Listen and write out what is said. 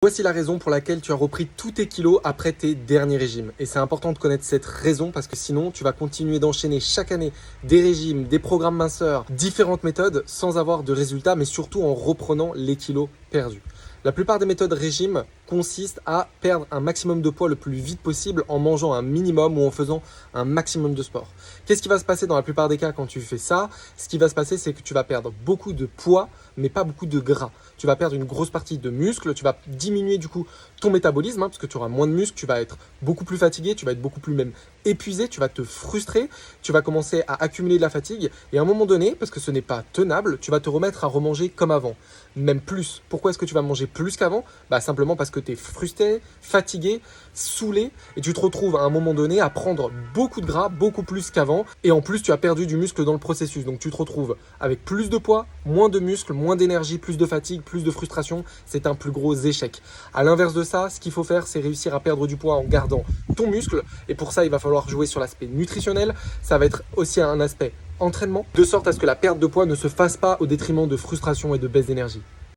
Voici la raison pour laquelle tu as repris tous tes kilos après tes derniers régimes. Et c'est important de connaître cette raison parce que sinon, tu vas continuer d'enchaîner chaque année des régimes, des programmes minceurs, différentes méthodes sans avoir de résultats, mais surtout en reprenant les kilos perdus. La plupart des méthodes régime consistent à perdre un maximum de poids le plus vite possible en mangeant un minimum ou en faisant un maximum de sport. Qu'est-ce qui va se passer dans la plupart des cas quand tu fais ça? Ce qui va se passer, c'est que tu vas perdre beaucoup de poids, mais pas beaucoup de gras. Tu vas perdre une grosse partie de muscle, tu vas diminuer du coup ton métabolisme, parce que tu auras moins de muscle, tu vas être beaucoup plus fatigué, tu vas être beaucoup plus même épuisé, tu vas te frustrer, tu vas commencer à accumuler de la fatigue et à un moment donné, parce que ce n'est pas tenable, tu vas te remettre à remanger comme avant, même plus. Pourquoi est-ce que tu vas manger plus qu'avant? Simplement parce que tu es frustré, fatigué, saoulé et tu te retrouves à un moment donné à prendre beaucoup de gras, beaucoup plus qu'avant et en plus tu as perdu du muscle dans le processus. Donc tu te retrouves avec plus de poids, moins de muscle, moins d'énergie, plus de fatigue, plus de frustration. C'est un plus gros échec. À l'inverse de ça, ce qu'il faut faire, c'est réussir à perdre du poids en gardant ton muscle et pour ça, il va falloir jouer sur l'aspect nutritionnel. Ça va être aussi un aspect entraînement, de sorte à ce que la perte de poids ne se fasse pas au détriment de frustration et de baisse d'énergie.